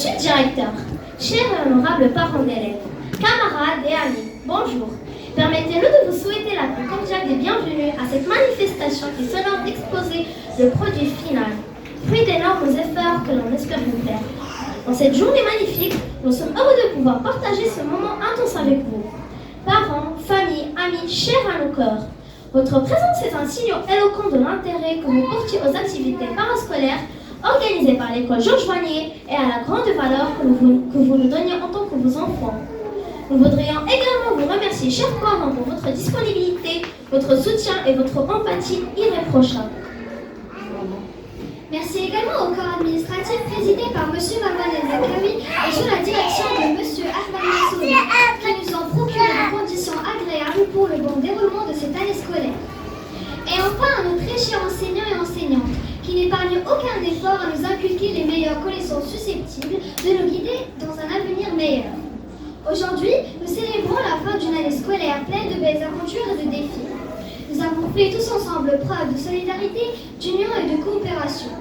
Monsieur le directeur, chers et honorables parents d'élèves, camarades et amis, bonjour. Permettez-nous de vous souhaiter la plus cordiale des bienvenues à cette manifestation qui s'honore d'exposer le produit final, fruit d'énormes efforts que l'on espère vous plaire. Dans cette journée magnifique, nous sommes heureux de pouvoir partager ce moment intense avec vous. Parents, familles, amis, chers à nos cœurs, votre présence est un signe éloquent de l'intérêt que vous portiez aux activités parascolaires organisées par l'école Georges Vanier et à la grande valeur que vous nous donniez en tant que vos enfants. Nous voudrions également vous remercier, chers parents, pour votre disponibilité, votre soutien et votre empathie irréprochable. Merci également au corps administratif présidé par M. Mamadou Zakawi et sous la direction de M. Ahmed Massoudi, qui nous ont procuré des conditions agréables pour le bon déroulement de cette année scolaire. Et enfin à nos très chers enseignants et enseignantes, qui n'épargnent aucun effort à nous inculquer les meilleures connaissances susceptibles de nous guider dans un avenir meilleur. Aujourd'hui, nous célébrons la fin d'une année scolaire pleine de belles aventures et de défis. Nous avons fait tous ensemble preuve de solidarité, d'union et de coopération.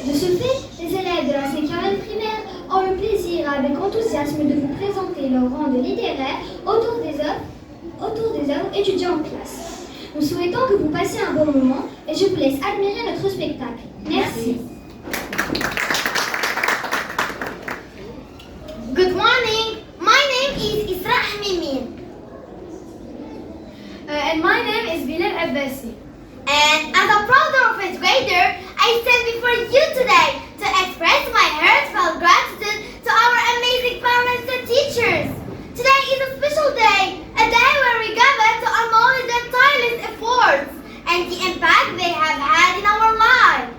De ce fait, les élèves de la 5e primaire ont le plaisir avec enthousiasme de vous présenter leur rang de littéraire autour des œuvres étudiées en classe. Nous souhaitons que vous passiez un bon moment et je vous laisse admirer notre spectacle. Merci. Good morning. My name is Isra Hamimin. And my name is Bilal Abbasi. And as a proud of fifth grader, I stand before you today to express my heartfelt gratitude to our amazing parents and teachers. Today is a special day, a day where we gather to acknowledge their tireless efforts and the impact they have had in our lives.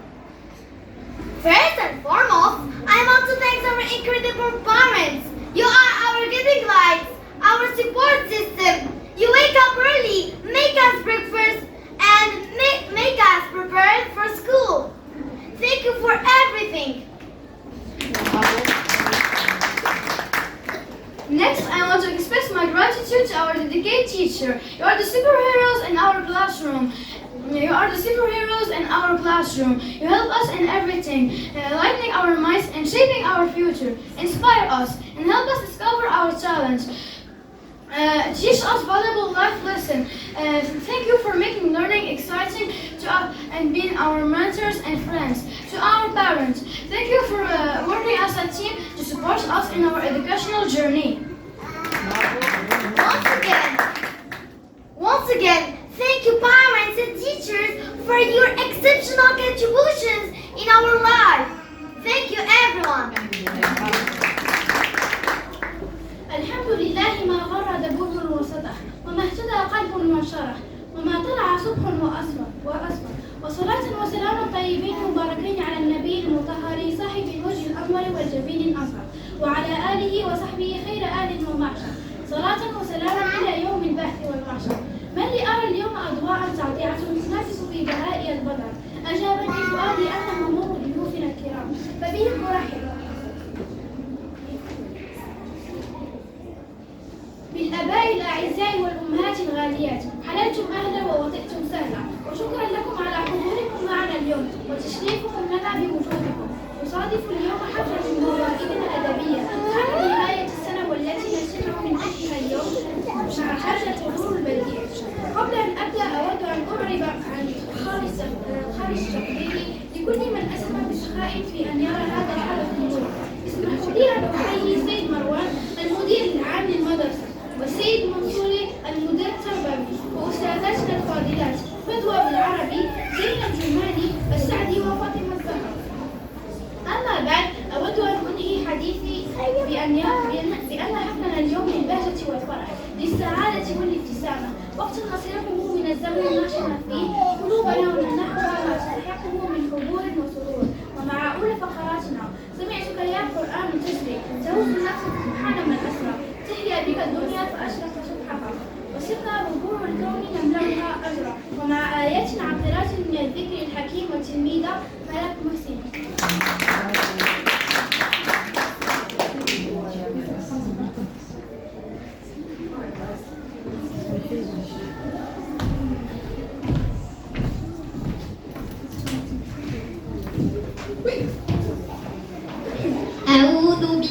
First and foremost, I want to thank our incredible parents. You are our guiding lights, our support system. You wake up early, make us breakfast, and make us prepared for school. Thank you for everything. Next, I want to express my gratitude to our dedicated teacher. You are the superheroes in our classroom. You are the superheroes in our classroom. You help us in everything, lightening our minds and shaping our future. Inspire us and help us discover our talents. Teach us valuable life lessons. Thank you for making learning exciting to us and being our mentors and friends. To our parents, thank you for working as a team to support us in our educational journey. Once again, thank you parents and teachers for your exceptional contributions in our lives. Thank you everyone. الحمد لله ما غرد بر وسطح وما اهتدى قلب وانشرح وما طلع صبح وأصبح وصلاة وسلام طيبين مباركين على النبي المطهر صاحب الوجه الأنور والجبين الأزهر وعلى آله وصحبه خير آل ومعشر صلاة وسلاما إلى يوم البعث والمحشر. من لي أرى اليوم أضواء ساطعة تنافس في بهاء البدر أجابني فؤادي أنه نور ضيوفنا الكرام فبهم أرحب. بالآباء الأعزاء والأمهات الغاليات حللتم أهلا ووطئتم سهلا وشكرا لكم على حضوركم معنا اليوم وتشريفكم لنا بوجودكم. يصادف اليوم حفلة من مواهبنا الأدبية عن نهاية السنة والتي نجتمع من أجلها اليوم مع حاجة حضور البديع. قبل أن أبدأ أود أن أعرب عن خالص تقديري لكل من أسهم بسخاء في أن يرى هذا الحدث اليوم. اسمحوا لي أن أحيي السيد مروان المدير العام للمدرسة والسيد منصوري المدير التربوي وأستاذاتنا الفاضلات فدوى بالعربي زينب جماني السعدي وفاطمة الزهراء. أما بعد أود أن أنهي حديثي بأن حفلنا اليوم للبهجة والفرح للسعادة والابتسامة وقت نصرفه من الزمن نشر فيه قلوبنا نحو ما تستحقه من حضور وسرور. ومع أولى فقراتنا سمعتك يا قرآن تسري تهز النفس سبحان من أسرى تحيا بك الدنيا فأشرق صبحها وصرنا ربوع الكون نملأها أجرا. ومع آيات عطرات من الذكر الحكيم والتلميذة ملك محسن. أعوذ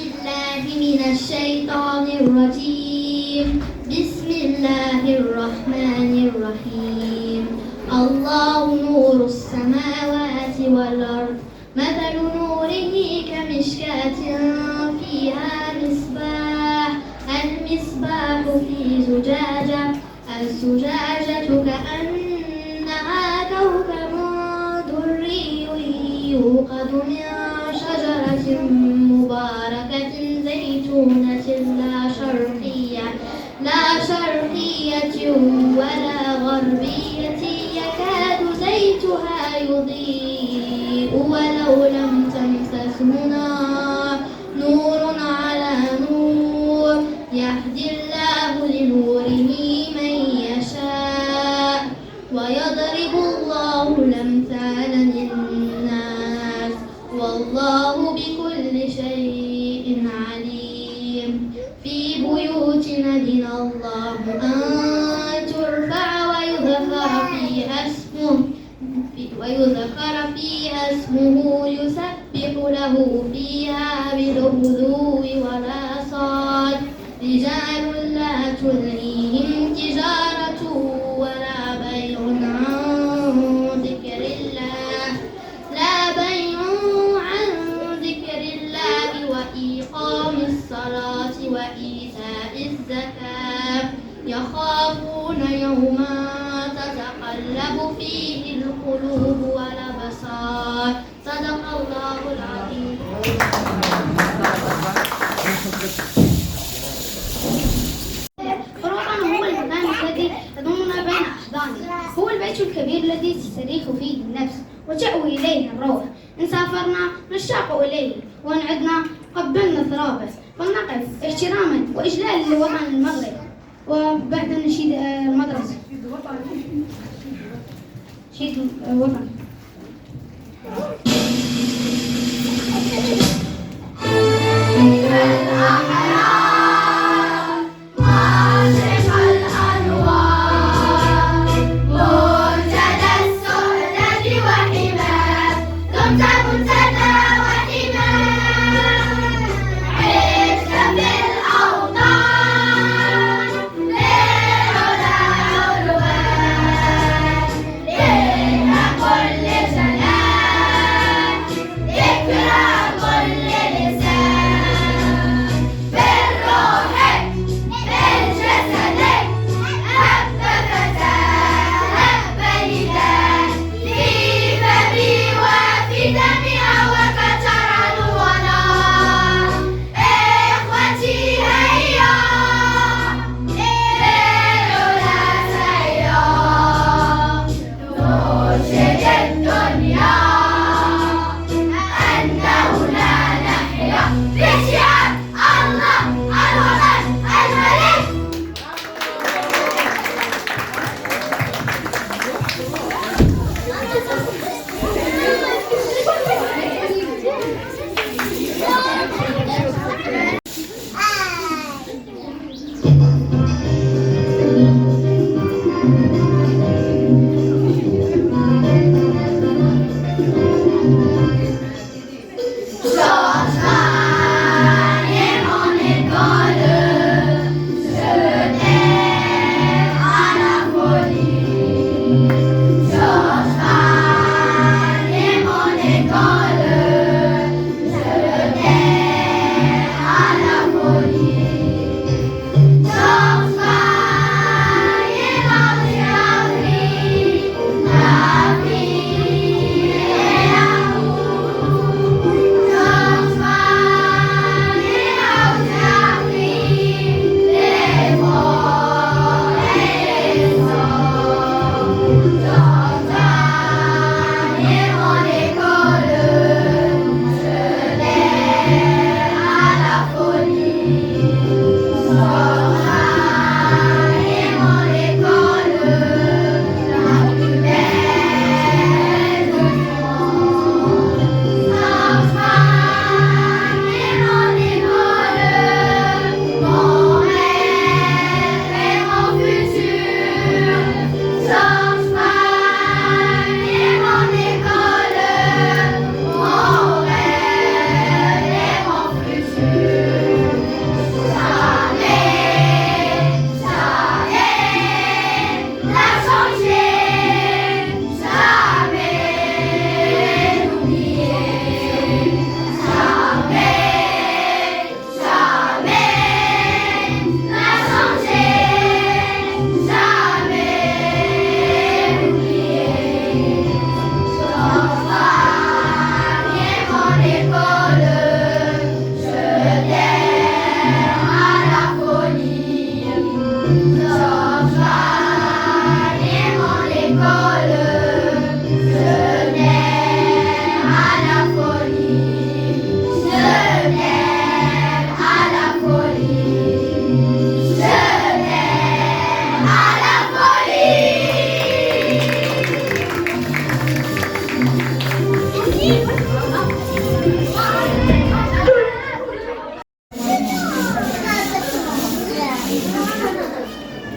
المصباح في زجاجة الزجاجة كأنها كوكب دري يوقد من شجرة مباركة زيتونة لا شرقية ولا غربية يكاد زيتها يضيء ولو لم تمسسه نور على نور يهدي الله لنوره من يشاء ويضرب الله الأمثال للناس والله بكل شيء عليم في بيوت أذن الله أن ترفع ويذكر فيها اسمه يسبح له فيها بالغدو والآصال رجال لا تلهيهم تجارة ولا بيع عن ذكر الله وإقام الصلاة وإيتاء الزكاة يخافون يوما تتقلب فيه القلوب والأبصار صدق الله العظيم. فالوطن هو المكان الذي يضمنا بين أحضانه، هو البيت الكبير الذي تستريح فيه النفس وتأوي إليه الروح. إن سافرنا نشتاق إليه وإن عدنا قبلنا ترابه فلنقف احتراما وإجلالا لوطن المغرب. وبعد نشيد المدرسة نشيد الوطن.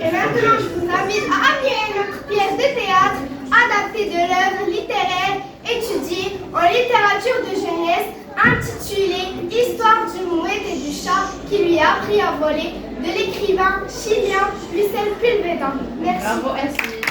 Et maintenant, je vous invite à admirer notre pièce de théâtre adaptée de l'œuvre littéraire étudiée en littérature de jeunesse intitulée Histoire du mouette et du chat qui lui a appris à voler de l'écrivain chilien Lucien Pulvédan. Merci. Bravo, Esli.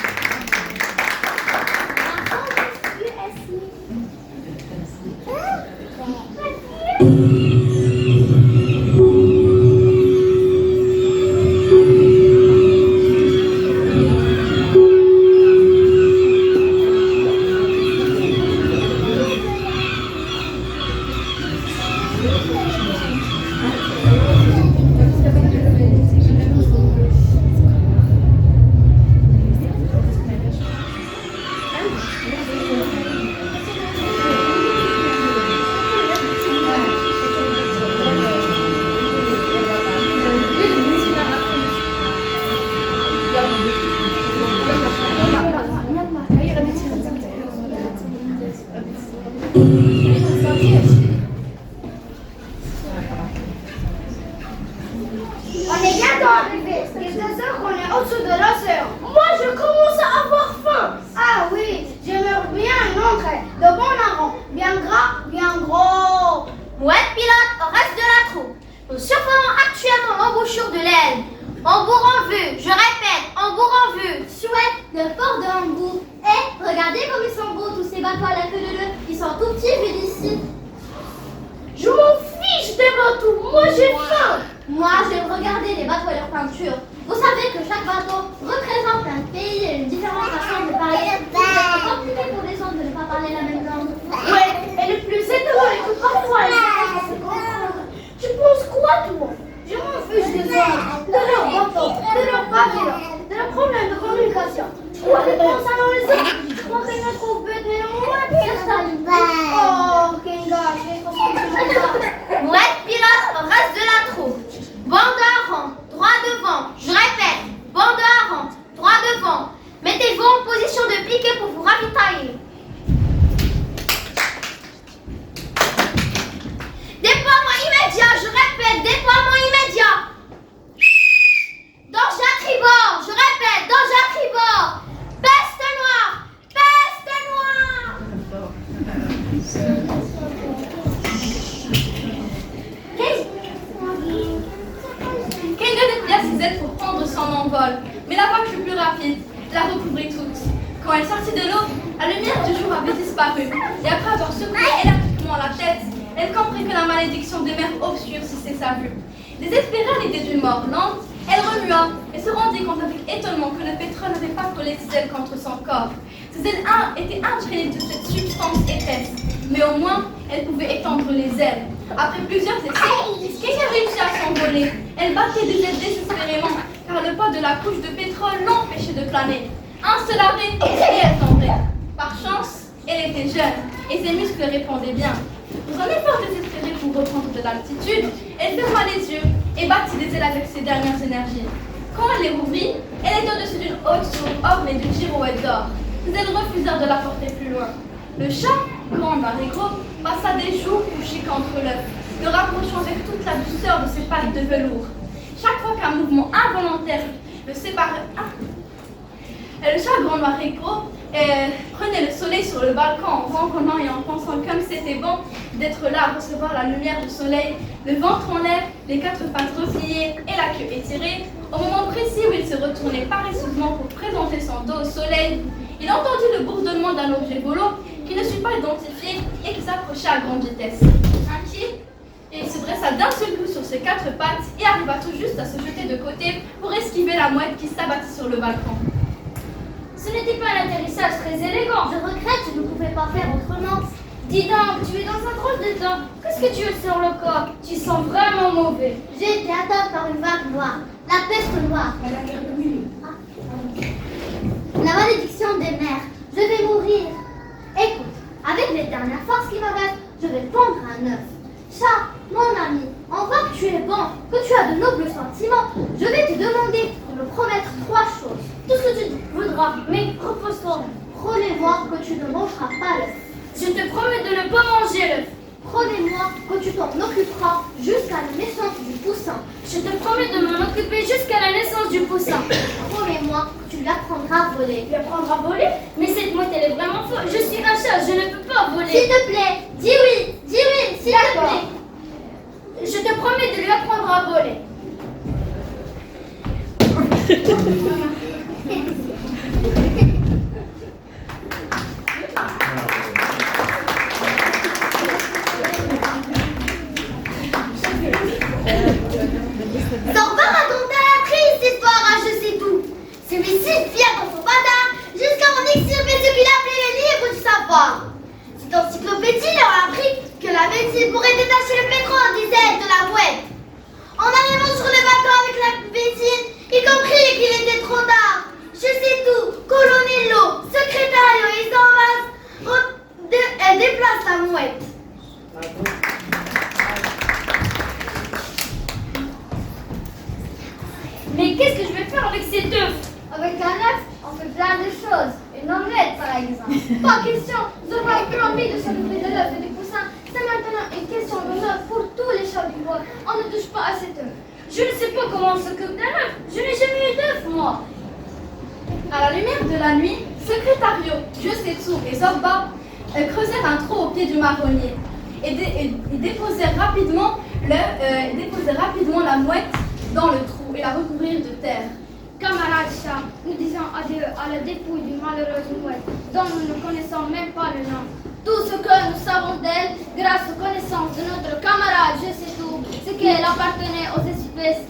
On est bientôt arrivé. Il est 2 heures qu'on est au-dessous de l'océan. Moi, je commence à avoir faim. Ah oui, j'aimerais bien une entrée de bon larron, bien gras, bien gros. Mouette pilote au reste de la troupe. Nous survolons actuellement l'embouchure de l'Elbe. Hambourg en vue, je répète, Hambourg en vue. Chouette, le port de Hambourg. Eh, regardez comme ils sont beaux tous ces bateaux à la queue de leu. Ils sont tout petits vus d'ici. Je m'en fiche des bateaux. Moi, j'ai faim. Moi, j'aime regarder les bateaux et leurs peintures. Vous savez que chaque bateau représente un pays et une différente façon de parler. C'est compliqué pour les gens de ne pas parler la même langue. Ouais, et le plus étonnant est que parfois, les gens. Tu penses quoi, toi? Je m'en fiche des hommes, de leurs bateaux, de leurs pavillons, de leurs problèmes de communication. Quoi, les concernant les hommes? Je crois qu'ils ne trouvent pas de Oh, Kenga, je vais comprendre. Mouette pilote au reste de la troupe. Bande à rang, droit devant. Je répète, bande à rang, droit devant. Mettez-vous en position de piquet pour vous ravitailler. Déploiement immédiat, je répète, déploiement immédiat. Danger à tribord, je répète, danger à tribord. Peste noire, peste noire. Kenga déplia ses ailes pour prendre son envol, mais la vague fut plus rapide, la recouvrit toute. Quand elle sortit de l'eau, la lumière du jour avait disparu, et après avoir secoué énergiquement la tête, elle comprit que la malédiction des mers obscurcissait sa vue. Désespérée à l'idée d'une mort lente, elle remua et se rendit compte avec étonnement que le pétrole n'avait pas collé ses ailes contre son corps. Ses ailes étaient imprégnées de cette substance épaisse, mais au moins elle pouvait étendre les ailes. Après plusieurs essais, Kenga réussit à s'envoler. Elle battait des ailes désespérément, car le poids de la couche de pétrole l'empêchait de planer. Un seul arrêt et elle tombait. Par chance, elle était jeune et ses muscles répondaient bien. Dans un effort désespéré pour reprendre de l'altitude, elle ferma les yeux et battit des ailes avec ses dernières énergies. Quand elle les rouvrit, elle était au-dessus d'une haute tour ornée de girouettes d'or. Mais elles refusèrent de la porter plus loin. Le chat, grand, noir et gros, passa des jours couchés contre l'œuf, le rapprochant avec toute la douceur de ses pattes de velours. Chaque fois qu'un mouvement involontaire le séparait, le chat, grand, noir et gros, prenait le soleil sur le balcon en ronronnant et en pensant comme c'était bon d'être là à recevoir la lumière du soleil, le ventre en l'air, les 4 pattes repliées et la queue étirée. Au moment précis où il se retournait paresseusement pour présenter son dos au soleil, il entendit le bourdonnement d'un objet volant qui ne sut pas identifié et qui s'approchait à grande vitesse. Inquiet, et il se dressa d'un seul coup sur ses 4 pattes et arriva tout juste à se jeter de côté pour esquiver la mouette qui s'abattit sur le balcon. Ce n'était pas un atterrissage très élégant. Je regrette, je ne pouvais pas faire autrement. Dis donc, tu es dans un drôle de temps. Qu'est-ce que tu as sur le corps? Tu sens vraiment mauvais. J'ai été atteinte par une vague noire. La peste noire. La malédiction des mers. Je vais mourir. Écoute, avec les dernières forces qui me restent, je vais pondre un œuf. Chat, mon ami, on voit que tu es bon, que tu as de nobles sentiments. Je vais te demander de me promettre 3 choses. Tout ce que tu voudras, mais repose-toi. Promets-moi que tu ne mangeras pas l'œuf. Je te promets de ne pas manger l'œuf. Promets-moi que tu t'en occuperas jusqu'à la naissance du poussin. Je te promets de m'en occuper jusqu'à la naissance naissance du poussin. Promets-moi, tu l'apprendras à voler. Lui apprendre à voler? Mais cette mouette, elle est vraiment folle. Je suis un chat, je ne peux pas voler. S'il te plaît, dis oui, s'il te D'accord. plaît. Je te promets de lui apprendre à voler. Zorba raconte à la triste histoire à je sais tout. Celui-ci vient dans son bazar jusqu'à en extirper ce qu'il appelait les livres du savoir. Cette encyclopédie leur a appris que la médecine pourrait détacher le pétrole des ailes de la mouette. En arrivant sur le bateau avec la médecine, il comprit qu'il était trop tard. Je sais tout, colonello, secrétario et Zorba déplace la mouette. Mais qu'est-ce que je vais faire avec cet œuf? Avec un œuf, on fait plein de choses. Une omelette, par exemple. Pas question. Zorba a plus envie de s'occuper de l'œuf et des poussins. C'est maintenant une question d'honneur pour tous les chats du bois. On ne touche pas à cet œuf. Je ne sais pas comment on s'occupe d'un œuf. Je n'ai jamais eu d'œuf, moi. À la lumière de la nuit, Secrétario, Je sais tout et Zorba creusèrent un trou au pied du marronnier et déposèrent rapidement la mouette dans le trou et la recouvrirent de terre. Camarades chats, nous disons adieu à la dépouille d'une malheureuse mouette dont nous ne connaissons même pas le nom. Tout ce que nous savons d'elle, grâce aux connaissances de notre camarade Je sais tout, c'est qu'elle appartenait aux espèces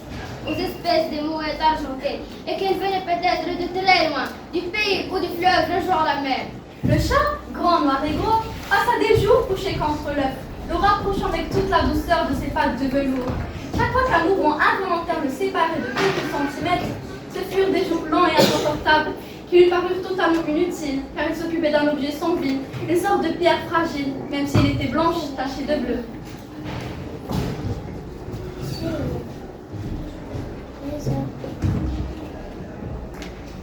de mouettes argentées et qu'elle venait peut-être de très loin, du pays ou du fleuve rejoint la mer. Le chat, grand, noir et gros, passa des jours couché contre l'œuf, le rapprochant avec toute la douceur de ses pattes de velours. Chaque fois qu'un mouvement involontaire le séparait de quelques centimètres, ce furent des jours longs et inconfortables qui lui parurent totalement inutiles, car il s'occupait d'un objet sans vie, une sorte de pierre fragile, même si elle était blanche tachée de bleu.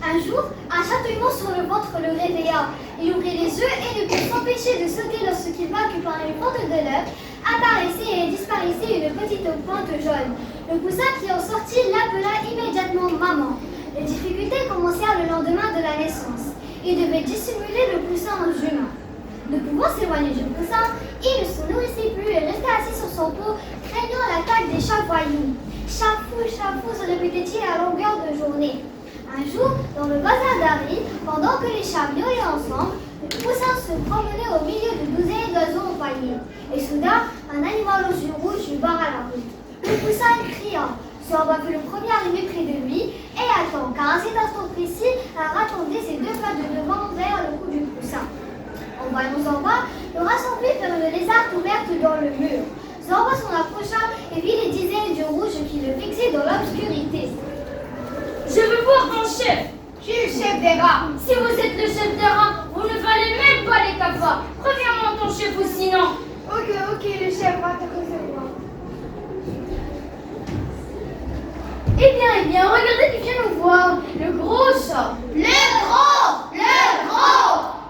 Un jour, un chatouillement sur le ventre le réveilla. Il ouvrit les yeux et ne put s'empêcher de sauter lorsqu'il vit que par les fentes de l'œuf apparaissait et disparaissait une petite pointe jaune. Le poussin qui en sortit l'appela immédiatement maman. Les difficultés commencèrent le lendemain de la naissance. Il devait dissimuler le poussin en jument. Ne pouvant s'éloigner du poussin, il ne se nourrissait plus et restait assis sur son pot, craignant l'attaque des chats voyous. Chafou, se répétait-il à longueur de journée. Un jour, dans le bazar d'Harry, pendant que les chats miaulaient ensemble, le poussin se promenait au milieu de douzaines d'oiseaux empaillés. Et soudain, un animal aux yeux rouges lui barra la route. Le poussin cria. Zorba fut le premier arrivé près de lui et attend, car à cet instant précis, un rat tendait ses deux pattes de devant vers le cou du poussin. En voyant Zorba, le rat s'enfuit vers une lézarde ouverte dans le mur. Zorba s'en approcha et vit les dizaines d'yeux rouges qui le fixaient dans l'obscurité. Je veux voir ton chef. Je suis le chef des rats. Si vous êtes le chef des rats, vous ne valez même pas les cafards. Reviens-moi ton chef ou sinon. Ok, le chef va te recevoir. Eh bien, regardez qui vient nous voir. Le gros chat. Le gros.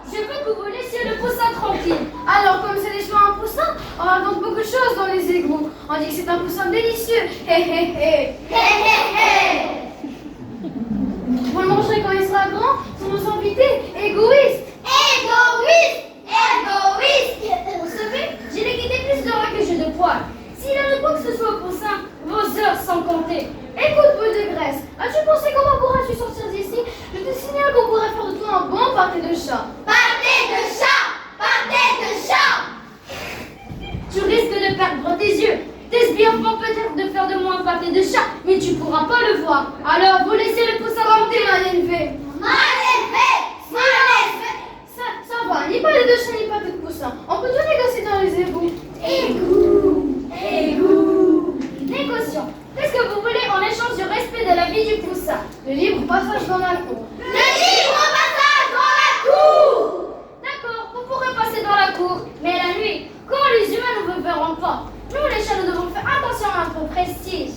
Je veux que vous laissiez le poussin tranquille. Alors, comme c'est des choix un poussin, on raconte beaucoup de choses dans les égouts. On dit que c'est un poussin délicieux. Hé hé hé. Vous le mangerez quand il sera grand, sont nos invités égoïstes. Vous savez, j'ai les guidés plus d'oreilles que j'ai de poils. S'il arrive quoi que ce soit au poussin, vos heures sont comptées. Écoute, peu de graisse. As-tu pensé comment pourras-tu sortir d'ici? Je te signale qu'on pourrait faire de toi un bon pâté de chat. Tu risques de perdre tes yeux. Tes sbires vont peut-être de faire de moi un pâté de chat, mais tu pourras pas le voir. Alors, vous laissez le poussin rentrer, mal élevé. Ça va, ni pâté de chat, ni pâté de poussin. On peut tout négocier dans les égouts. Égout. Négociant. Qu'est-ce que vous voulez en échange du respect de la vie du poussin? Le libre passage dans la cour. D'accord, vous pourrez passer dans la cour, mais la nuit, quand les humains ne vous verront pas, nous les chats, nous devons faire attention à notre prestige.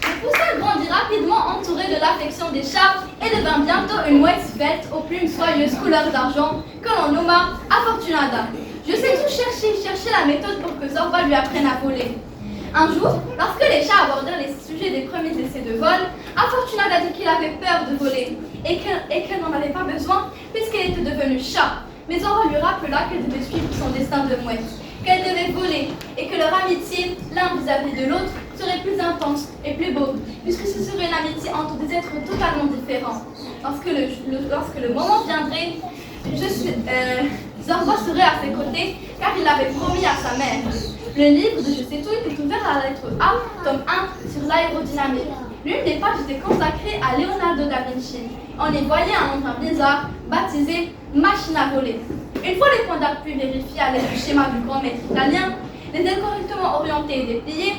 Le poussin grandit rapidement entouré de l'affection des chats et devint bientôt une mouette svelte aux plumes soyeuses couleur d'argent que l'on nomma Afortunada. Je sais tout chercher la méthode pour que Zorba lui apprenne à voler. Un jour, lorsque les chats abordèrent les sujets des premiers essais de vol, Infortunade a dit qu'il avait peur de voler et qu'elle n'en avait pas besoin puisqu'elle était devenue chat. Mais Zorba lui rappela qu'elle devait suivre son destin de mouette, qu'elle devait voler et que leur amitié, l'un vis-à-vis de l'autre, serait plus intense et plus beau, puisque ce serait une amitié entre des êtres totalement différents. Lorsque le moment viendrait, Zorba serait à ses côtés, car il l'avait promis à sa mère. Le livre de Je sais tout était ouvert à la lettre A, tome 1, sur l'aérodynamique. L'une des pages était consacrée à Leonardo da Vinci. On y voyait un engin bizarre, baptisé machine à voler. Une fois les points d'appui vérifiés à l'aide du schéma du grand maître italien, les ailes correctement orientées et dépliées,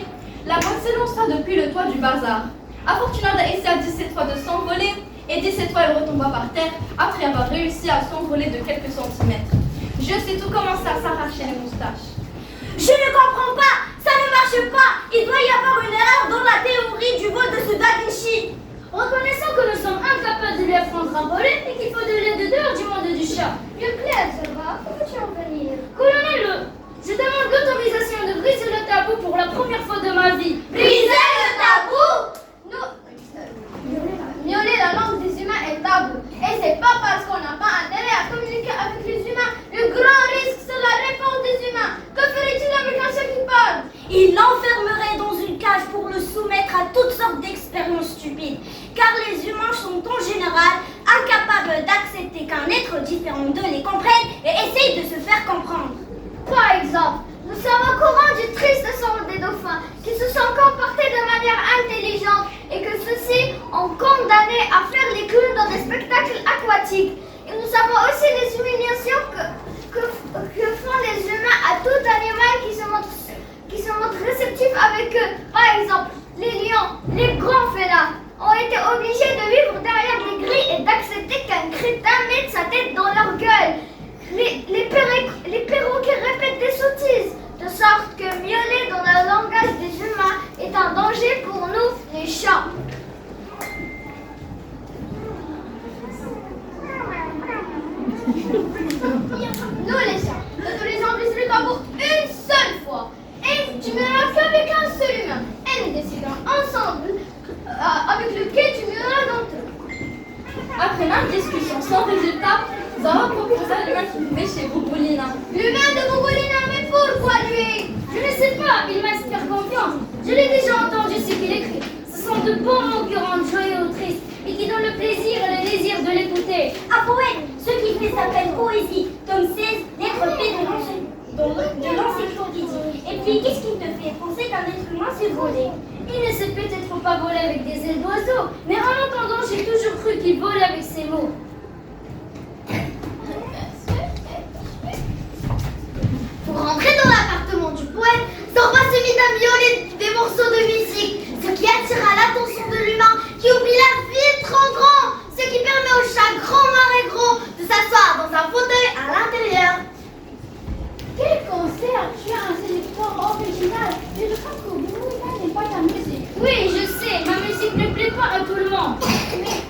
la boîte s'élança depuis le toit du bazar. Afortunada essaya 17 fois de s'envoler, et 17 fois elle retomba par terre après avoir réussi à s'envoler de quelques centimètres. Je sais tout commença à s'arracher les moustaches. Je ne comprends pas, ça ne marche pas. Il doit y avoir une erreur dans la théorie du vol de ce Da Vinci. Reconnaissons que nous sommes incapables de lui apprendre à voler et qu'il faut de l'aide dehors du monde du chat. Lieu clair, Zorba, où veux-tu en venir? Colonel, je demande l'autorisation de briser le tabou pour la première fois de ma vie. Briser le tabou? Violer la langue des humains est tabou. Et c'est pas parce qu'on n'a pas intérêt à communiquer avec les humains. Le grand risque, c'est la réponse des humains. Que ferait-il avec un chat qui parle? Il l'enfermerait dans une cage pour le soumettre à toutes sortes d'expériences stupides. Car les humains sont en général incapables d'accepter qu'un être différent d'eux les comprenne et essaye de se faire comprendre. Par exemple, nous sommes au courant du triste sort des dauphins qui se sont comportés de manière intelligente et que ceux-ci ont condamné à faire les clowns dans des spectacles aquatiques. Et nous savons aussi les humiliations que font les humains à tout animal qui se montre réceptif avec eux. Par exemple, les lions, les grands félins, ont été obligés de vivre derrière des grilles et d'accepter qu'un crétin mette sa tête dans leur gueule. Les perroquets répètent des sottises, de sorte que miauler dans le langage des humains est un danger pour nous, les chats. Nous, les chats, n'autorisons plus le tabou une seule fois. Et tu miauleras qu'avec un seul humain. Et nous déciderons ensemble avec lequel tu miauleras d'entre eux. Après maintes discussions sans résultat, Zorba proposa l'humain qui vivait chez Bouboulina. L'humain de Bouboulina, mais pourquoi lui? Je ne sais pas, il m'inspire confiance. Je l'ai déjà entendu ce qu'il écrit. Ce sont de bons mots qui rendent joyeux ou tristes et qui donnent le plaisir et le désir de l'écouter. Un poète, ce qu'il fait s'appelle Poésie, tome 16, lettre P de l'encyclopédie. Et puis, qu'est-ce qui te fait penser qu'un être humain sait voler? Il ne sait peut-être pas voler avec des ailes d'oiseau, mais en l'entendant, j'ai toujours cru qu'il volait avec ses mots. Pour rentrer dans l'appartement du poète, Zorba se mit à miauler des morceaux de musique, ce qui attira l'attention de l'humain qui oublie la vie trop grand, ce qui permet au chat grand maré gros de s'asseoir dans un fauteuil à l'intérieur. Quel concert! Tu as un sélecteur original, mais je crois que Bouboulina n'est pas ta musique. Oui, je sais, ma musique ne plaît pas à tout le monde. Mais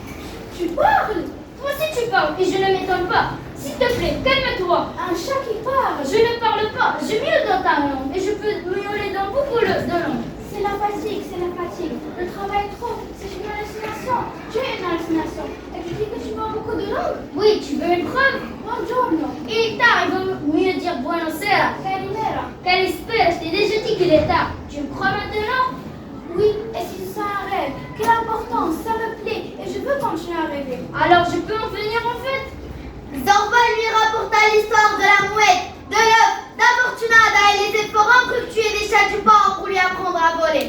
tu parles! Toi aussi tu parles, et je ne m'étonne pas. S'il te plaît, calme-toi. Un chat qui parle. Je ne parle pas, je miaule dans ta langue, et je peux miauler dans beaucoup de langues. C'est la fatigue, c'est la fatigue. Le travail trop, c'est une hallucination. Tu es une hallucination. Et tu dis que tu parles beaucoup de langues? Oui, tu veux une preuve? Buongiorno. Il est tard, il vaut mieux dire buonasera. Calimera. Calispera, je t'ai déjà dit qu'il est tard. Tu me crois maintenant? Oui, et si c'est un rêve? Quelle importance, ça me plaît, et je veux continuer à rêver. Alors je peux en venir en fait? Zorba lui rapporta l'histoire de la mouette, de l'œuf, d'Afortunada et les efforts infructueux des chats du port pour lui apprendre à voler.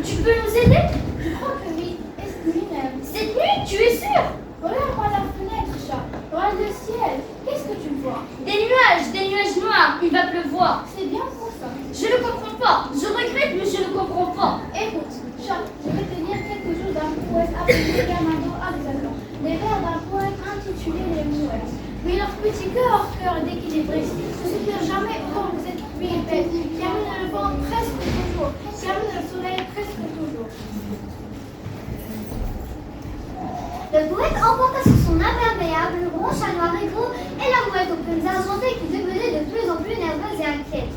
Tu peux nous aider? Je crois que oui, et cette nuit même. Cette nuit, tu es sûr? Regarde-moi la fenêtre, chat. Regarde le ciel. Qu'est-ce que tu vois? Des nuages noirs. Il va pleuvoir. C'est bien pour ça. Je ne comprends pas. Je regrette, mais je ne comprends pas. Écoute, chat, je vais te lire quelque chose d'un poète appelé Bernardo Alexandre. Les vers d'un poète intitulé Les Mouettes. Mais leur petit cœur d'équilibré ne se perd jamais autant que cette pluie épaisse qui amène le vent presque toujours, qui amène le soleil presque toujours. Le poète emporta sur son imperméable le grand chat noir et gros et la mouette aux plumes argentées qui devenait de plus en plus nerveuse et inquiète.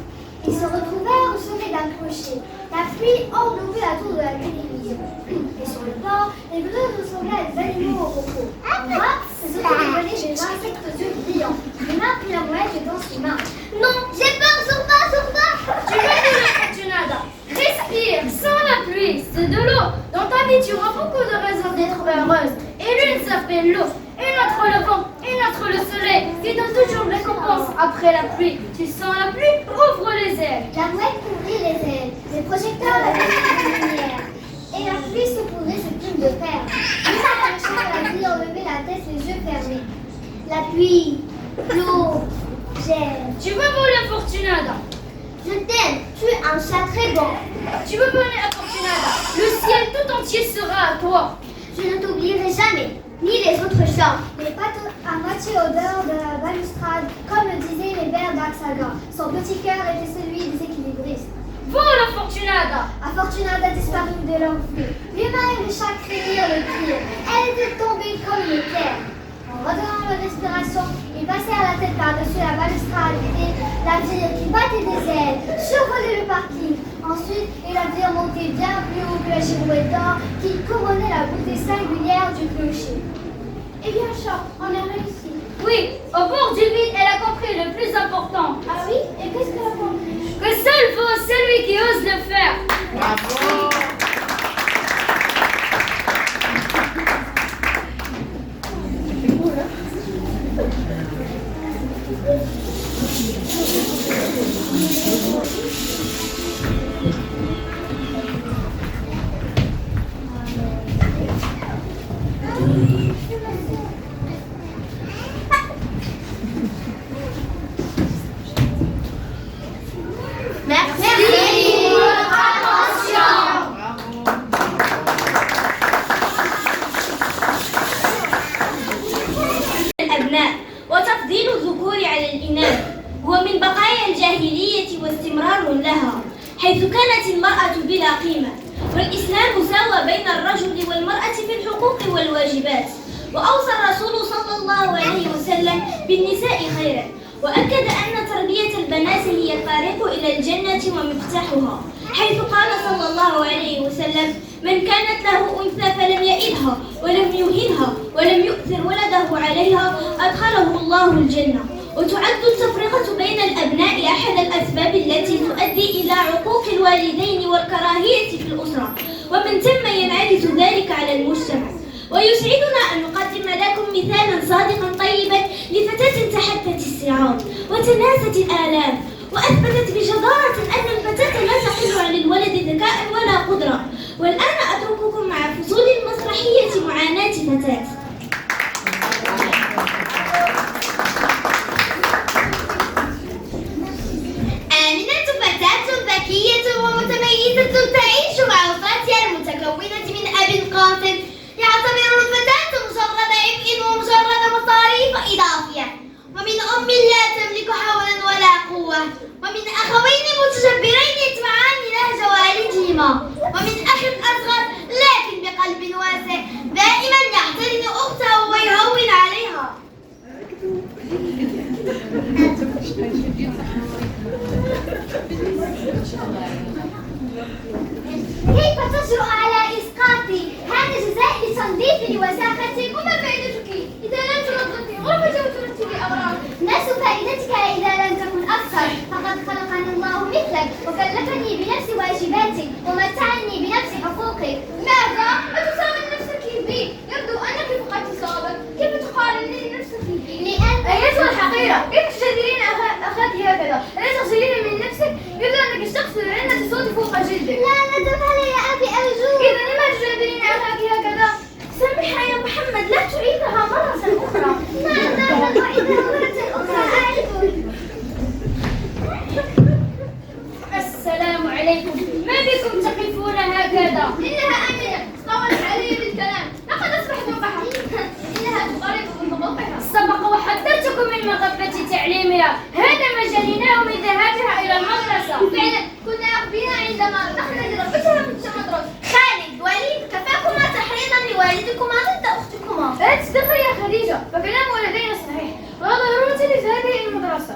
Ils se retrouvèrent au sommet d'un clocher. La pluie enveloppait la tour de la télévision. Et sur le port, les bleus ressemblaient à des animaux au repos. En bas, les autres devenaient des insectes aux yeux brillants. Luna prit la mouette dans ses mains. Non, j'ai peur, sur pas. Tu veux de l'eau, Fortunata? Respire, sans la pluie, c'est de l'eau. Dans ta vie, tu auras beaucoup de raisons d'être heureuse. Et l'une s'appelle l'eau, une autre le vent, une autre le soleil, qui donne toujours récompense après la pluie. Tu sens la pluie, ouvre les ailes. La mouette couvrit les ailes. Les projecteurs avaient une lumière. Et la pluie saupoudrait ses plumes de fer. Luna chercha la vie, enlever la tête, les yeux fermés. La pluie, l'eau, j'aime. Tu veux voler, Fortunata? Je t'aime, tu es un chat très bon. Tu veux voler, Fortunata? Le ciel tout entier sera à toi. Je ne t'oublierai jamais, ni les autres chats. Les pattes à moitié au dehors de la balustrade, comme le disaient les vers d'Axaga. Son petit cœur était celui des équilibristes. Vole, Fortunata! Fortunata disparut de l'enfui. Luna et le chat craignirent le pire. Elle était tombée comme une terre. En redonnant leur respiration, ils passèrent la tête par-dessus la balustrade et la virent qui battait des ailes, survolait le parking. Ensuite, ils la virent monter bien plus haut que la girouette d'or qui couronnait la beauté singulière du clocher. Eh bien, chat, on a réussi. Oui, au bord du vide, elle a compris le plus important. Ah oui? Et qu'est-ce qu'elle a compris? Que seul vaut celui qui ose le faire. Bravo! الأبناء وتفضيل الذكور على الإناث هو من بقايا الجاهلية واستمرار لها، حيث كانت المرأة بلا قيمة، والإسلام ساوى بين الرجل والمرأة في الحقوق والواجبات، وأوصى الرسول صلى الله عليه وسلم بالنساء خيرا، وأكد أن تربية البنات هي الطريق إلى الجنة ومفتاحها، حيث قال صلى الله عليه وسلم: من كانت له أنثى فلم يئدها ولم يهنها ولم يؤثر ولده عليها أدخله الله الجنة. وتعد التفرقة بين الأبناء أحد الأسباب التي تؤدي إلى عقوق الوالدين والكراهية في الأسرة، ومن ثم ينعكس ذلك على المجتمع. ويسعدنا أن نقدم لكم مثالا صادقا طيبا لفتاة تحدت الصعاب وتناست الآلام، وأثبتت بجدارة أن الفتاة لا تقل عن الولد ذكاء ولا قدرة. والآن أترككم مع فصول المسرحية معاناة فتاة. آمنة فتاة ذكية ومتميزة تعيش مع أخواتها المتكونة من أب قاتل يعتبر الفتاة مجرد عبء ومجرد مصاريف إضافية، ومن أم لا تملك حولا ولا قوة، ومن أخوين متجبرين يتبعان نهج والدهما، ومن أخ أصغر لكن بقلب واسع دائما يحترم أخته ويهون عليها. كيف تجرؤ على إسقاطي؟ هذا جزاء لتنظيفي وساختي. وما فائدتك إذا لم تنظفي غرفتي وترتبي أوراقي؟ نفس فائدتك إذا لم تكن أكثر. فقد خلقني الله مثلك وكلفني بنفس واجباتي ومتعني بنفس حقوقي. ماذا؟ أتساوي نفسك بي؟ يبدو أنك فقدت صوابك. كيف تقارنين نفسك بي؟ أيتها الحقيرة، كيف تجادلين أخاك هكذا؟ ألا تغسلين من نفسك؟ يبدو أنك اشتقت لأن الصوت فوق جلدك. لا تفعلي يا أبي أرجوك. إذا لما تجادلين أخاك هكذا؟ سامحها يا محمد، لا تعيدها مرة أخرى. نعم أعيدها مرة أخرى أعرف. السلام عليكم، ما بكم تقفون هكذا؟ إنها آمنة طولت علي بالكلام، لقد أصبحت وقحة. إنها تقارب من حقوقها. سبق وحذرتكم من مغبة تعليمها، هذا ما جنيناه من ذهابها إلى المدرسة. فعلا كنا أغبياء عندما رحنا لربتها من المدرسة. خالد وليد كفاكما تحريضا لوالدكما ضد أختكما. لا تستخري يا خديجة، فكلام والدينا صحيح، ولا ضرورة لذهابه إلى المدرسة.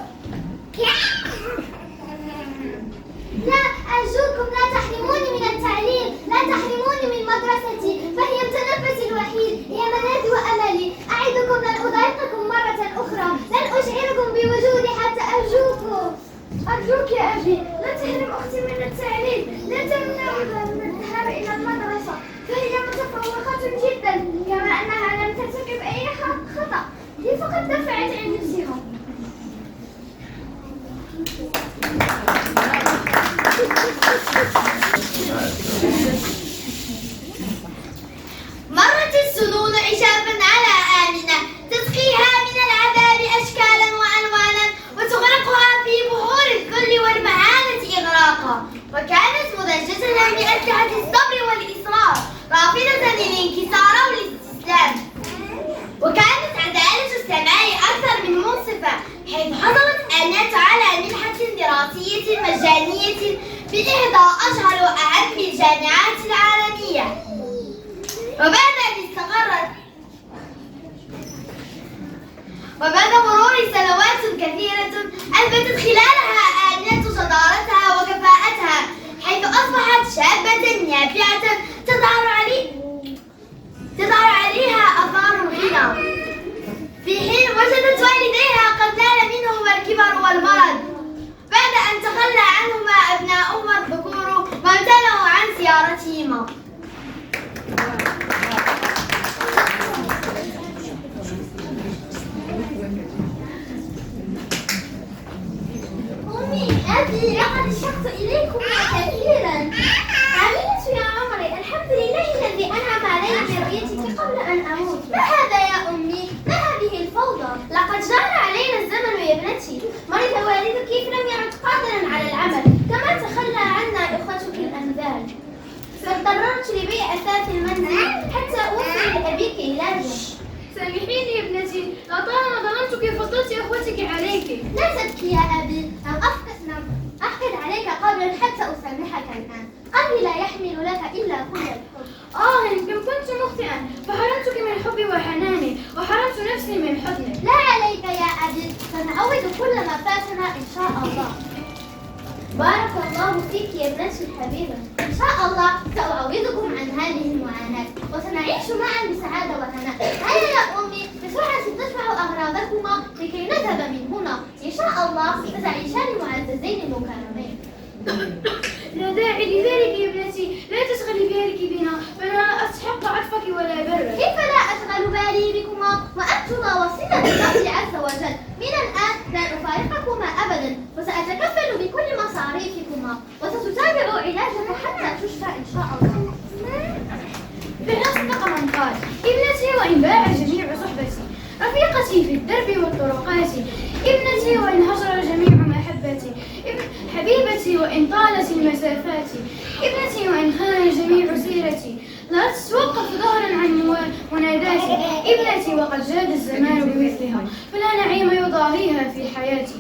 رافضة للانكسار والاستسلام. وكانت عدالة السماء أكثر من منصفة، حيث حصلت آنية على منحة دراسية مجانية بإحدى أشهر وأهم الجامعات العالمية. وبعد مرور سنوات كثيرة أثبتت خلالها آنية جدارتها وكفاءتها، حيث أصبحت شابة نافعة تظهر عليها آثار الغنى، في حين وجدت والديها قد نال منهما الكبر والمرض بعد أن تخلى عنهما أبناؤهما الذكور وامتنعوا عن زيارتهما. أبي لقد اشتقت إليكما كثيرا. عملت يا عمري، الحمد لله الذي أنعم علي برؤيتك قبل أن أموت. ما هذا يا أمي؟ ما هذه الفوضى؟ لقد جار علينا الزمن يا ابنتي. مرض والدك فلم يعد قادرا على العمل، كما تخلى عنا إخوتك الأنذال. فاضطررت لبيع أثاث المنزل حتى أوفي لأبيك علاجا. سامحيني يا ابنتي، لطالما ظننتك فضلت اخوتك عليك. لا تبكي يا أبي، لم أفقد عليك قبلا حتى أسامحك الآن. قلبي لا يحمل لك إلا كل الحب. إن كنت مخطئا فحرمتك من حبي وحناني وحرمت نفسي من حضنك. لا عليك يا أبي، سنعوض كل ما فاتنا إن شاء الله. بارك الله فيك يا ابنتي الحبيبة. إن شاء الله سأعوضكم عن هذه المعاناة وسنعيش معا بسعادة وهناء. هيا يا أمي، بسرعة تدفع أغراضكما لكي نذهب من هنا. إن شاء الله ستعيشان معززين مكرمين. لا داعي لذلك يا ابنتي، لا تشغلي بالك بنا، فأنا لا أستحق عطفك ولا برك. كيف لا أشغل بالي بكما وأنتما وصلة الله عز وجل؟ من الآن لن أفارقكما أبدا، وسأتكفل بكل مصاريفكما وستتابع علاجك حتى تشفى إن شاء الله. فإن صدق من قال: ابنتي وإن باع جميع صحبتي، رفيقتي في الدرب والطرقات، ابنتي وإن هجر جميع محبتي، حبيبتي وإن طالت المسافات، ابنتي وإن خان جميع سيرتي، لا تتوقف ظهرا عن مناداتي، ابنتي وقد جاد الزمان بمثلها، فلا نعيم يضاهيها في حياتي.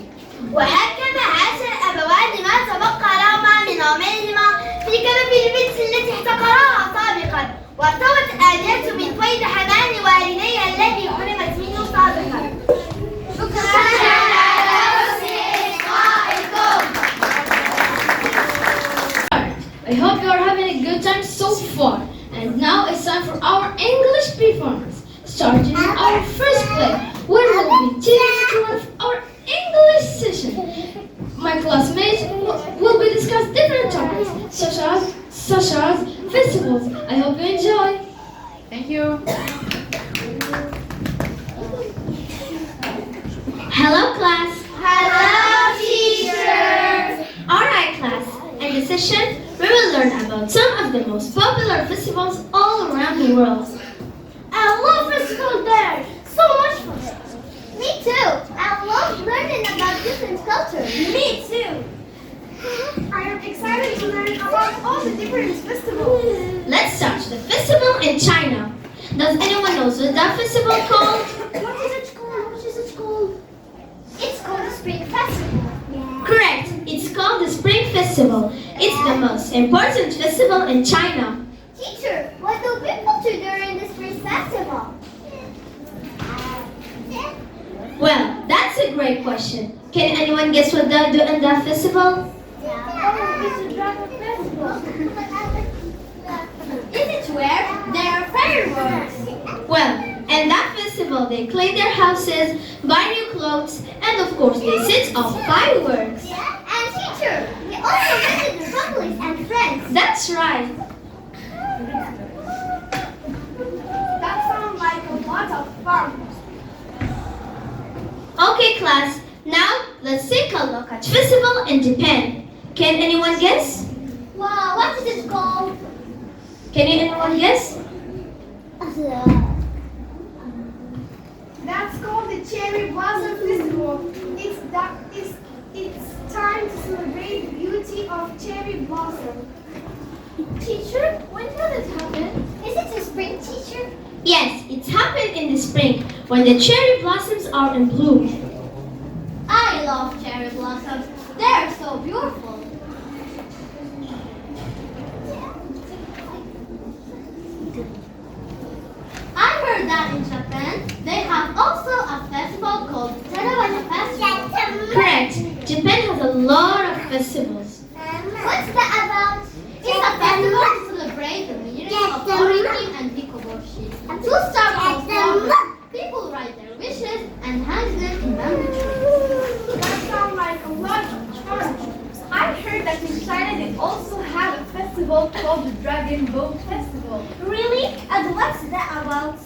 وهكذا عاش الأبوان ما تبقى لهما من عمرهما في كنف البنت التي احتقراها سابقا، وارتوت آنية من فيض حنان والديها الذي حرمت منه سابقا. شكرا على حسن إصغائكم. I hope you are having a good time so far. And now it's time for our English performance. Starting with our first play, where we'll be taking you through our English session. My classmates will be discuss different topics such as festivals. I hope you enjoy. Thank you. Hello class. Hello, teacher. Alright class, in this session we will learn about some of the most popular festivals all around the world. I love festival there, so much fun. Me too, I love learning about different cultures. Me too. I am excited to learn about all the different festivals. Let's start the festival in China. Does anyone know what that festival called? What is it called? It's called the Spring Festival. Correct, it's called the Spring Festival. It's the most important festival in China. Teacher, what do people do during the Spring Festival? Well, that's a great question. Can anyone guess what they do in that festival? It's a dragon festival. Is it where there are fireworks? Well, in that festival they clean their houses, buy new clothes, and of course they set off fireworks. And teacher, we also visit the families and friends. That's right. That sounds like a lot of fun. Okay class, now let's take a look at festival in Japan. Can anyone guess? Wow, what is it called? Can anyone guess? That's called the Cherry Blossom Festival. It's time to celebrate the beauty of cherry blossom. Teacher, when did it happen? spring, when the cherry blossoms are in bloom. I love cherry blossoms. They're so beautiful. I heard that in Japan, they have also a festival called Tarawata Festival. Correct. Japan has a lot of festivals. What's that about? It's a festival to celebrate the meaning of Origin and Hikoboshi. Two stars of flowers. People write their wishes and hang them in bamboo trees. That sounds like a lot of charge. I heard that in China they also have a festival called the Dragon Boat Festival. Really? And what's that about?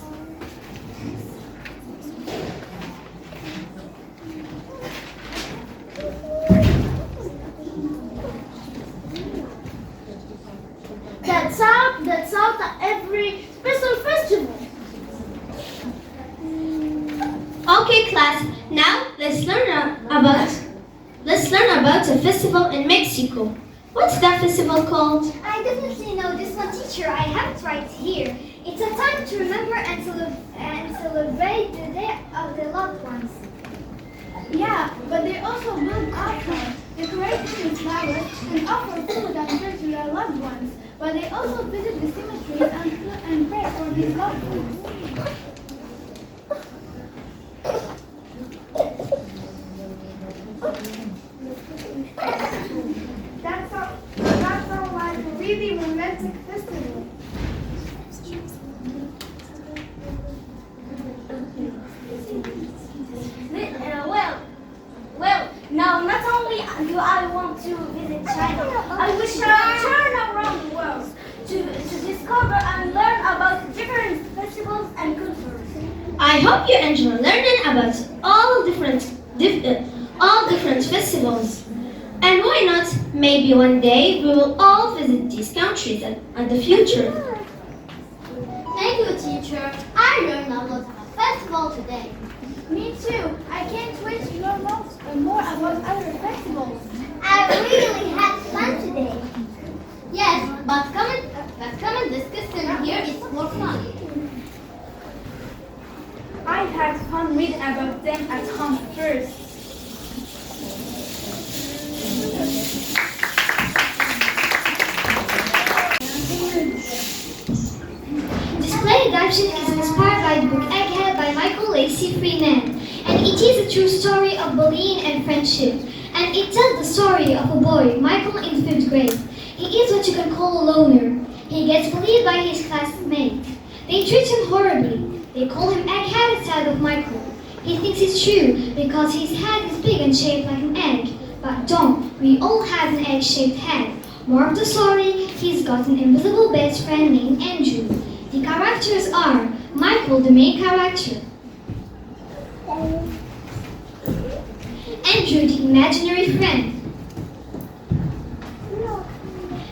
That's out at every special festival. Okay, class. Now let's learn about a festival in Mexico. What's that festival called? I definitely know this one, teacher. I have it right here. It's a time to remember and celebrate the day of the loved ones. Yeah, but they also build altars, decorate them with flowers, and offer food and prayers to their loved ones. But they also visit the cemeteries and pray for these loved ones. That sounds like a really romantic festival. Well, now not only do I want to visit China, I wish to turn around the world to discover and learn about different festivals and cultures. I hope you enjoy learning about all different festivals. And why not? Maybe one day we will all visit these countries in the future. Thank you, teacher. I learned a lot about festival today. Me too. I can't wait to learn more about other festivals. I really had fun today. Yes, but come and discuss them here is more fun. I had fun reading about them at home first. Display Adaptation is inspired by the book Egghead by Michael Lacey Freeman, and it is a true story of bullying and friendship. And it tells the story of a boy, Michael, in 5th grade. He is what you can call a loner. He gets bullied by his classmates. They treat him horribly. They call him Egghead instead of Michael. He thinks it's true because his head is big and shaped like an egg. But don't, we all have an egg-shaped head. More of the story, he's got an invisible best friend named Andrew. The characters are Michael, the main character, Andrew, the imaginary friend,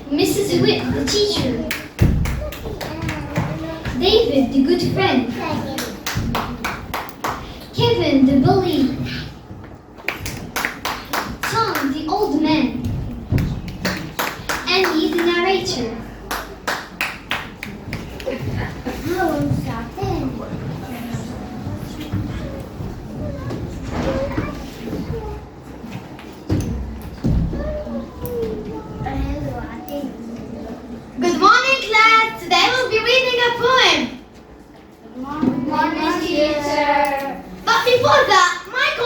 Mrs. Whit, the teacher, David, the good friend, Kevin, the bully, Tom, the old man, Andy, the narrator. Good morning, class. Today we'll be reading a poem. Morning, teacher. But before that, Michael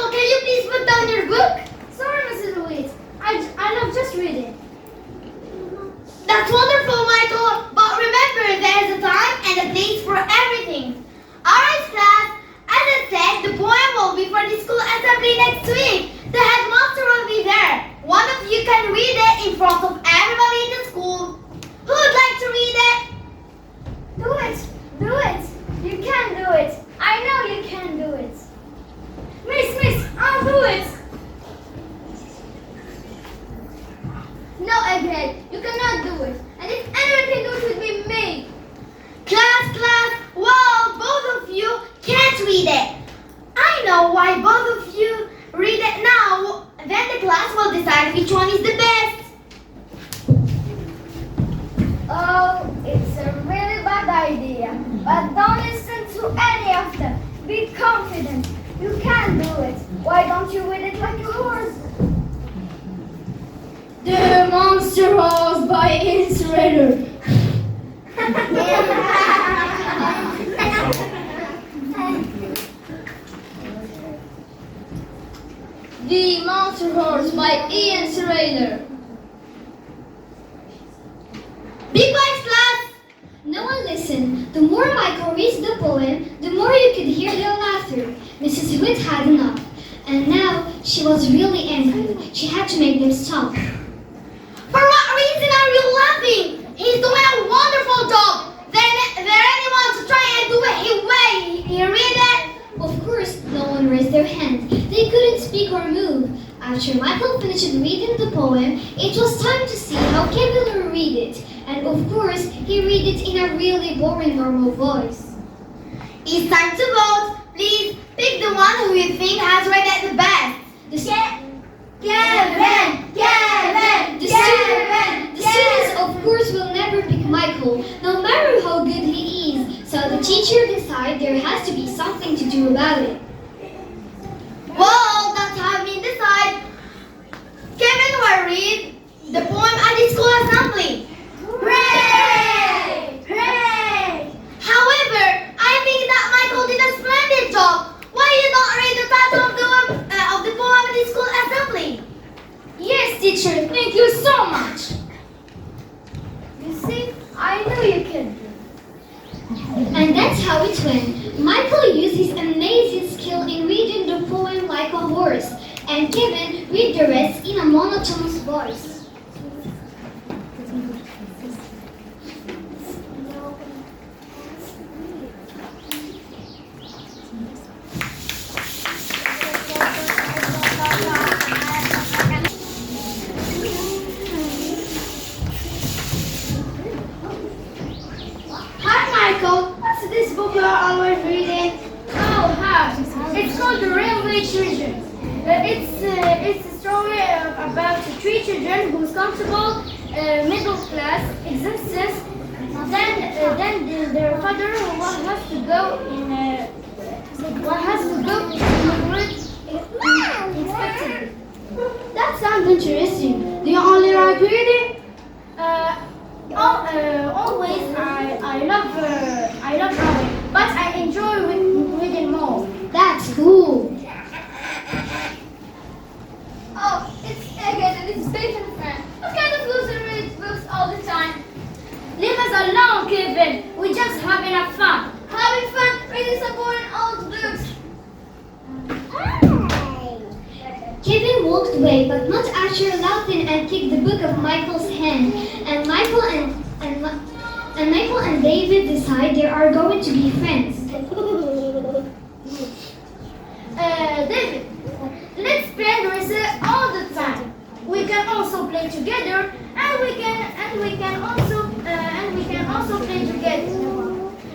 confident. You can do it. Why don't you read it like a horse? The Monster Horse by Insulator. The Monster Horse by Ian Serader. Be quiet, class! No one listened. The more Michael reads the poem, the more you could hear their laughter. Mrs. Hood had enough, and now she was really angry. She had to make them stop. For what reason are you laughing? He's doing a wonderful job. There anyone to try and do it his way? You read it? Of course, no one raised their hand. They couldn't speak or move. After Michael finished reading the poem, it was time to see how Kevin would read it. And of course, he read it in a really boring normal voice. It's time to vote. Please pick the one who you think has read it the best. Kevin! The students, of course, will never pick Michael, no matter how good he is. So the teacher decided there has to be something to do about it. Well, that's how we decide. Kevin will read the poem at the school assembly. Hooray! Hooray! However, I think that Michael did a splendid job. Why you don't read the title of the poem at the school assembly? Yes, teacher, thank you so much. You see, I knew you could. And that's how it went. Michael used his amazing skill in reading the poem like a horse, and Kevin read the rest in a monotonous voice. Hi, Michael. What's this book you're always reading? Oh, hi. It's called The Railway Children. It's a story about three children whose comfortable middle class existence. Then their father has to go in unexpectedly. That sounds interesting. Do you only like reading? Always I love drawing, but I enjoy reading more. That's cool. Oh, it's Eged and his bacon friend. What kind of loser reads books all the time? Leave us alone, Kevin. We just having a fun. Having fun reading some boring old books. Kevin walked away, but not after laughing and kicked the book of Michael's hand. And Michael and David decide they are going to be friends. David, let's play the recess all the time. We can also play together, and we can also play together.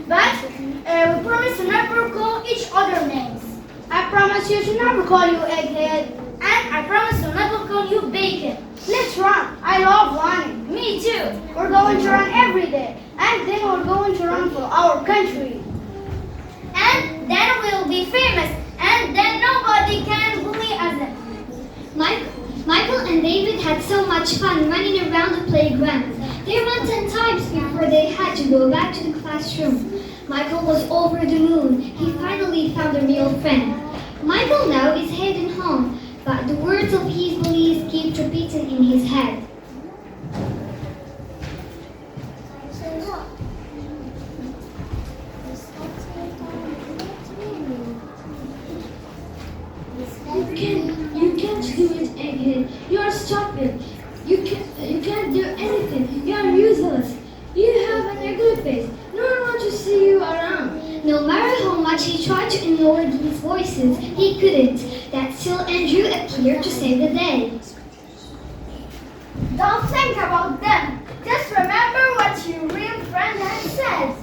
But we promise to never call each other names. I promise you to never call you Egghead. And I promise to never call you Bacon. Let's run. I love running. Me too. We're going to run every day. And then we're going to run for our country. And then we'll be famous. And then nobody can bully us. Michael and David had so much fun running around the playground. They ran 10 times before they had to go back to the classroom. Michael was over the moon. He finally found a real friend. Michael now is heading home, but the words of his beliefs keep repeating in his head. You can't do it, Egghead. You are stupid. You can't do anything. You are useless. You have an ugly face. No one wants to see you around. No matter how much he tried to ignore these voices, he couldn't. That's till Andrew appeared to save the day. Don't think about them. Just remember what your real friend has said.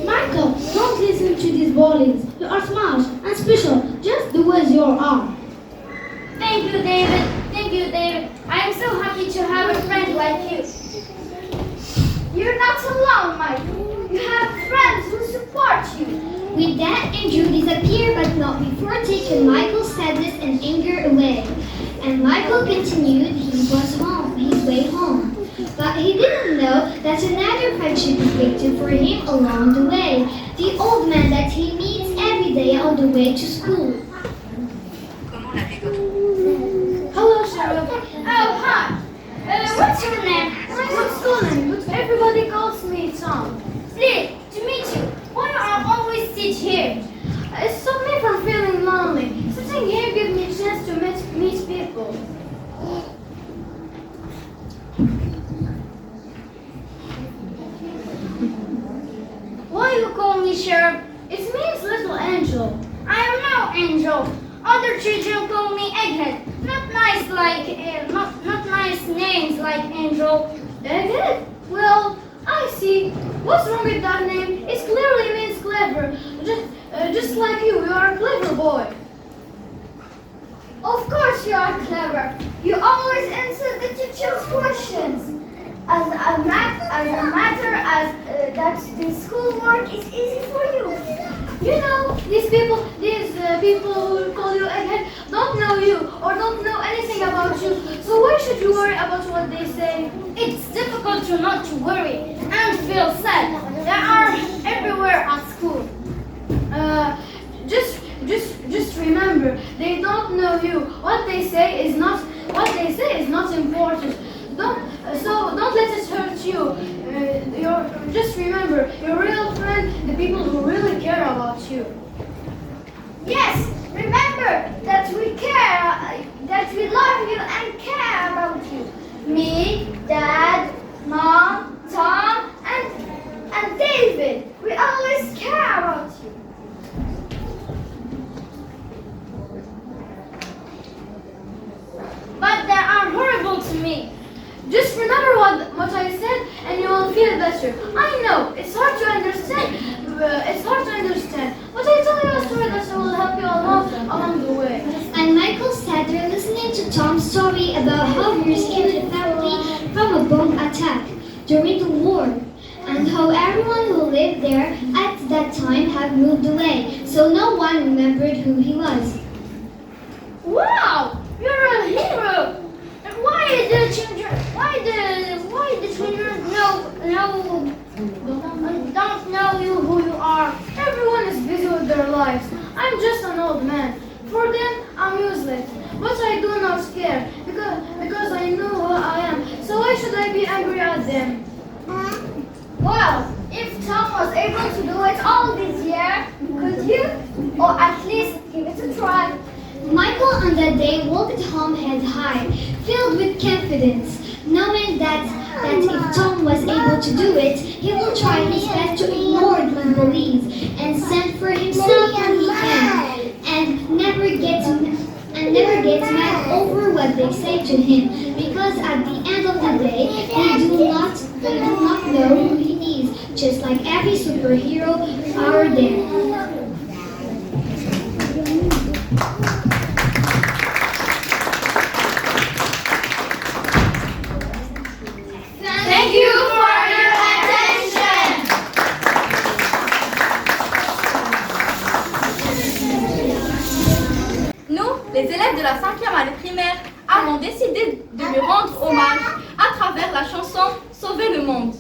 Michael, don't listen to these bullies. You are smart and special, just the way you are. Thank you, David. Thank you, David. I am so happy to have a friend like you. You're not alone, Michael. You have friends who support you. With that, Andrew disappeared but not before taking Michael's sadness and anger away. And Michael continued his way home. But he didn't know that another friendship is waiting for him along the way. The old man that he meets every day on the way to school. Hello, Sheriff. Oh, hi. What's your name? What's school name? But everybody calls me Tom. Pleased to meet you. Why do I always sit here? It stopped me from feeling lonely. Sitting here gives me a chance to meet people. Why you call me Sheriff? It means little angel. I am no angel. Other children call me Egghead. Not nice names like Angel. Egghead? Well, I see. What's wrong with that name? It clearly means clever. Just like you are a clever boy. Of course you are clever. You always answer the teacher's questions. As a matter as that the schoolwork is easy for you. You know, these people who call you Egghead don't know you or don't know anything about you. So why should you worry about what they say? It's difficult to not to worry and feel sad. They are everywhere at school. Just remember, they don't know you. What they say is not important. Don't let it hurt you. Just remember, your real friend, the people who really care about you. Yes, remember that we care, that we love you and care about you. Me, Dad, Mom, Tom, and David. We always care about you. But they are horrible to me. Just remember what I said and you will feel better. I know, it's hard to understand. But I tell you a story that will help you along the way. And Michael sat there listening to Tom's story about how he rescued a family from a bomb attack during the war, and how everyone who lived there at that time had moved away, so no one remembered who he was. Wow, you're a hero. And why the children don't know you who you are? Everyone is busy with their lives. I'm just an old man. For them, I'm useless. But I do not care because I know who I am. So why should I be angry at them? Well, if Tom was able to do it all this year, could you? Or at least give it a try. Michael on that day walked home head high, filled with confidence, knowing that if Tom was able to do it, he will try his best to ignore his beliefs and stand for himself when he can, and never get mad over what they say to him, because at the end of the day, they do not know who he is, just like every superhero out there. Thank you for your attention. Nous, les élèves de la 5e année primaire, avons décidé de lui rendre hommage à travers la chanson Sauver le monde.